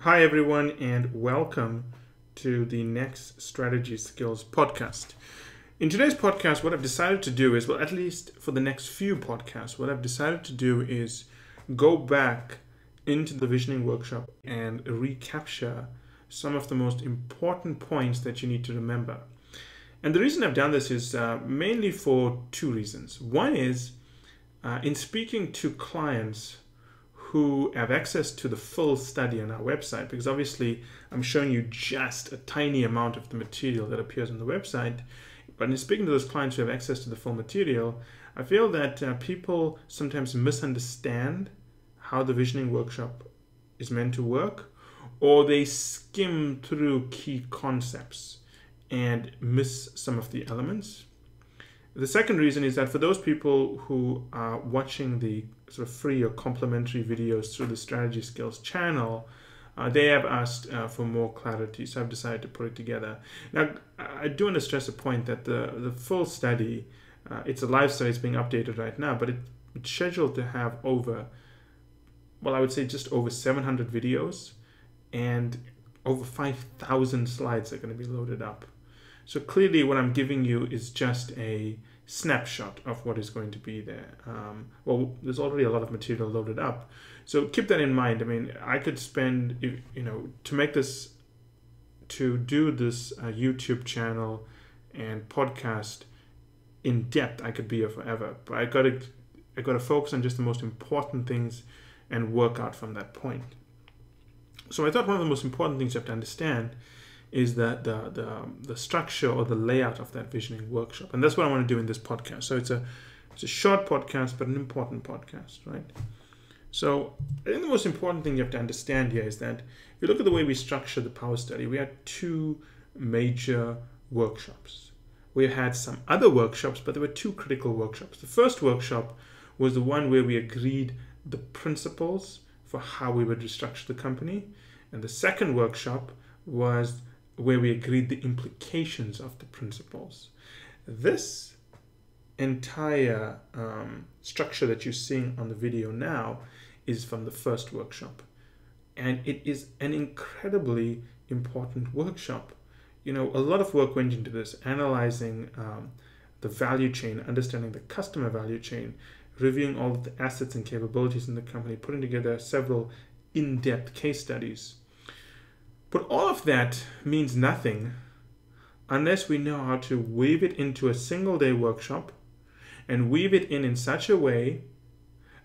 Hi, everyone, and welcome to the Next Strategy Skills podcast. In today's podcast, what I've decided to do is, well, at least for the next few podcasts, what I've decided to do is go back into the visioning workshop and recapture some of the most important points that you need to remember. And the reason I've done this is mainly for two reasons. One is in speaking to clients who have access to the full study on our website, because obviously I'm showing you just a tiny amount of the material that appears on the website. But in speaking to those clients who have access to the full material, I feel that people sometimes misunderstand how the visioning workshop is meant to work, or they skim through key concepts and miss some of the elements. The second reason is that for those people who are watching the sort of free or complimentary videos through the Strategy Skills channel, they have asked for more clarity, so I've decided to put it together. Now, I do want to stress a point that the full study, it's a live study, it's being updated right now, but it's scheduled to have over, well, I would say just over 700 videos, and over 5,000 slides are going to be loaded up. So clearly what I'm giving you is just a snapshot of what is going to be there. Well, there's already a lot of material loaded up. So keep that in mind. I mean, I could spend, to do this YouTube channel and podcast in depth, I could be here forever. But I got to focus on just the most important things and work out from that point. So I thought one of the most important things you have to understand is that the structure or the layout of that visioning workshop. And that's what I want to do in this podcast. So it's a short podcast, but an important podcast, right? So I think the most important thing you have to understand here is that if you look at the way we structure the power study, we had two major workshops. We had some other workshops, but there were two critical workshops. The first workshop was the one where we agreed the principles for how we would restructure the company. And the second workshop was where we agreed the implications of the principles. This entire structure that you're seeing on the video now is from the first workshop. And it is an incredibly important workshop. You know, a lot of work went into this, analyzing the value chain, understanding the customer value chain, reviewing all of the assets and capabilities in the company, putting together several in-depth case studies. But all of that means nothing unless we know how to weave it into a single day workshop and weave it in such a way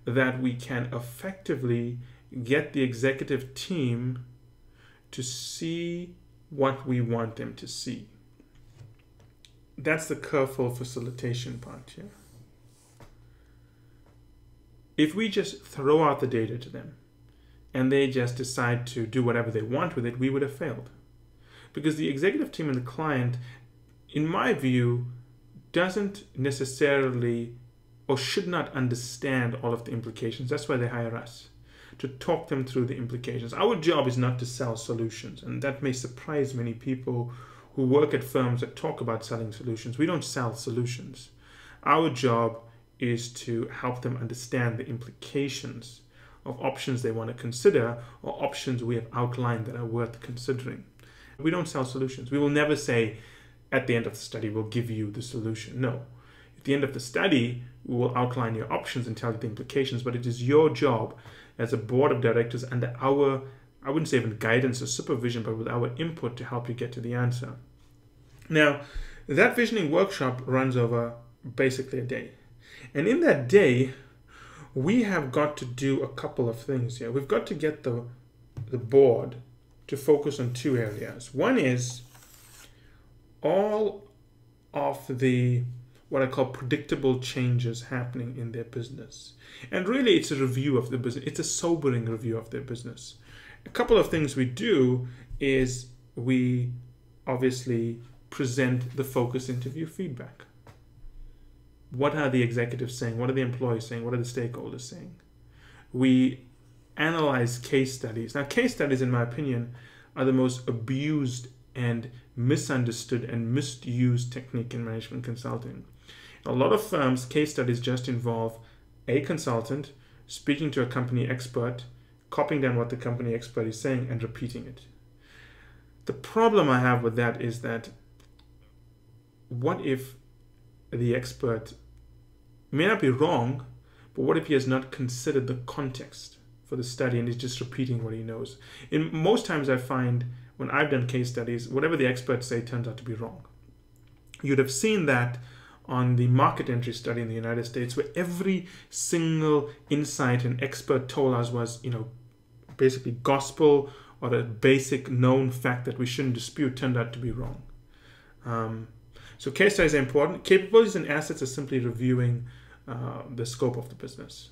that we can effectively get the executive team to see what we want them to see. That's the careful facilitation part here. If we just throw out the data to them, and they just decide to do whatever they want with it, we would have failed. Because the executive team and the client, in my view, doesn't necessarily or should not understand all of the implications. That's why they hire us, to talk them through the implications. Our job is not to sell solutions, and that may surprise many people who work at firms that talk about selling solutions. We don't sell solutions. Our job is to help them understand the implications of options they want to consider, or options we have outlined that are worth considering. We don't sell solutions. We will never say, at the end of the study, we'll give you the solution. No. At the end of the study, we will outline your options and tell you the implications, but it is your job as a board of directors under our, I wouldn't say even guidance or supervision, but with our input to help you get to the answer. Now, that visioning workshop runs over basically a day. And in that day, we have got to do a couple of things here. We've got to get the board to focus on two areas. One is all of the what I call predictable changes happening in their business. And really it's a review of the business. It's a sobering review of their business. A couple of things we do is we obviously present the focus interview feedback. What are the executives saying? What are the employees saying? What are the stakeholders saying? We analyze case studies. Now, case studies, in my opinion, are the most abused and misunderstood and misused technique in management consulting. In a lot of firms, case studies just involve a consultant speaking to a company expert, copying down what the company expert is saying and repeating it. The problem I have with that is that what if the expert may not be wrong, but what if he has not considered the context for the study and is just repeating what he knows? In most times I find when I've done case studies, whatever the experts say turns out to be wrong. You'd have seen that on the market entry study in the United States, where every single insight an expert told us was, basically gospel or a basic known fact that we shouldn't dispute, turned out to be wrong. So case studies are important. Capabilities and assets are simply reviewing the scope of the business.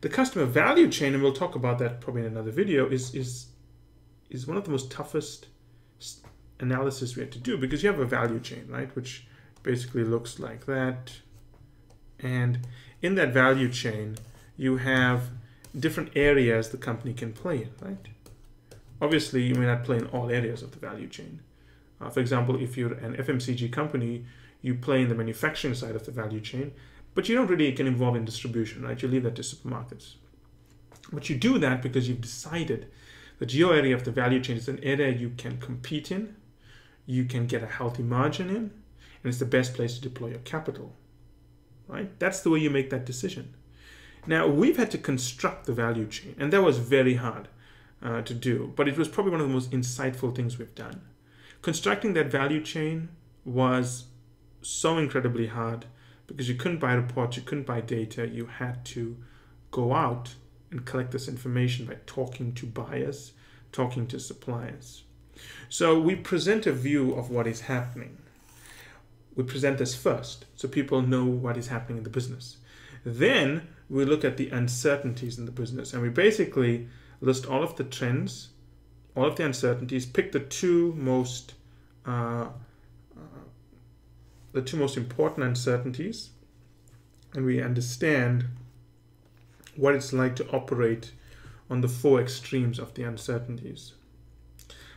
The customer value chain, and we'll talk about that probably in another video, is one of the most toughest analysis we have to do, because you have a value chain, right, which basically looks like that. And in that value chain, you have different areas the company can play in, right? Obviously, you may not play in all areas of the value chain. For example, if you're an FMCG company, you play in the manufacturing side of the value chain, but you don't really get involved in distribution, right? You leave that to supermarkets. But you do that because you've decided that your area of the value chain is an area you can compete in, you can get a healthy margin in, and it's the best place to deploy your capital, right? That's the way you make that decision. Now, we've had to construct the value chain, and that was very hard to do, but it was probably one of the most insightful things we've done. Constructing that value chain was so incredibly hard because you couldn't buy reports, you couldn't buy data, you had to go out and collect this information by talking to buyers, talking to suppliers. So we present a view of what is happening. We present this first so people know what is happening in the business. Then we look at the uncertainties in the business, and we basically list all of the trends, all of the uncertainties, pick the two most important uncertainties, and we understand what it's like to operate on the four extremes of the uncertainties.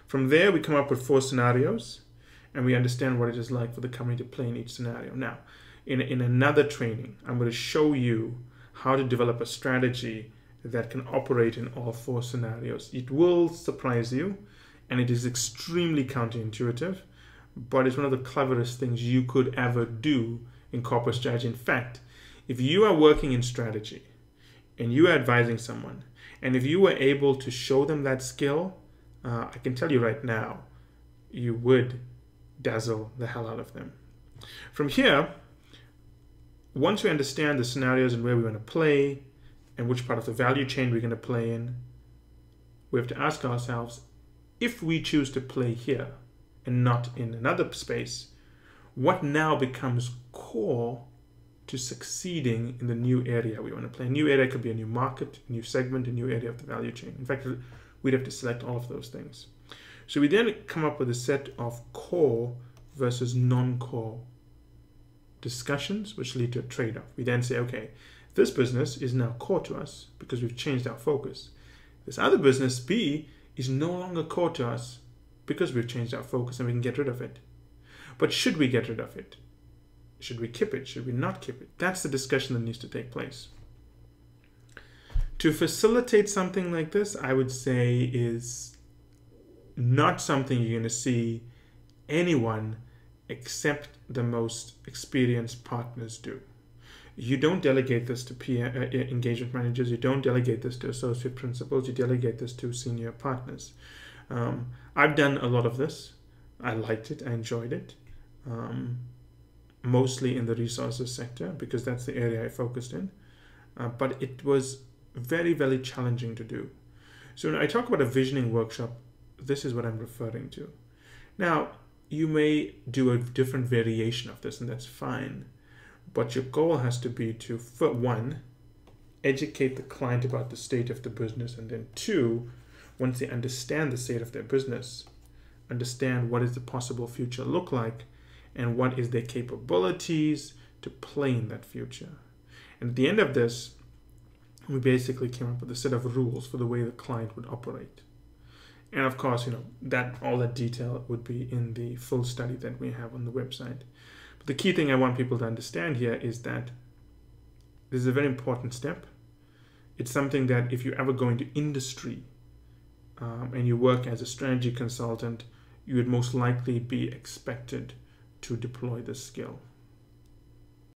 From there, we come up with 4 scenarios, and we understand what it is like for the company to play in each scenario. Now, in another training, I'm going to show you how to develop a strategy that can operate in all 4 scenarios. It will surprise you, and it is extremely counterintuitive, but it's one of the cleverest things you could ever do in corporate strategy. In fact, if you are working in strategy and you are advising someone, and if you were able to show them that skill, I can tell you right now, you would dazzle the hell out of them. From here, once we understand the scenarios and where we want to play and which part of the value chain we're going to play in, we have to ask ourselves, if we choose to play here and not in another space, what now becomes core to succeeding in the new area we want to play? A new area could be a new market, a new segment, a new area of the value chain. In fact, we'd have to select all of those things. So we then come up with a set of core versus non-core discussions, which lead to a trade-off. We then say, okay, this business is now core to us because we've changed our focus. This other business, B, is no longer core to us because we've changed our focus and we can get rid of it. But should we get rid of it? Should we keep it? Should we not keep it? That's the discussion that needs to take place. To facilitate something like this, I would say is not something you're going to see anyone except the most experienced partners do. You don't delegate this to engagement managers. You don't delegate this to associate principals. You delegate this to senior partners. I've done a lot of this. I liked it. I enjoyed it. Mostly in the resources sector because that's the area I focused in. But it was very, very challenging to do. So when I talk about a visioning workshop, this is what I'm referring to. Now, you may do a different variation of this, and that's fine. But your goal has to be to, for one, educate the client about the state of the business, and then 2, once they understand the state of their business, understand what is the possible future look like, and what is their capabilities to play in that future. And at the end of this, we basically came up with a set of rules for the way the client would operate. And of course, that all that detail would be in the full study that we have on the website. But the key thing I want people to understand here is that this is a very important step. It's something that if you ever go into industry and you work as a strategy consultant, you would most likely be expected to deploy this skill.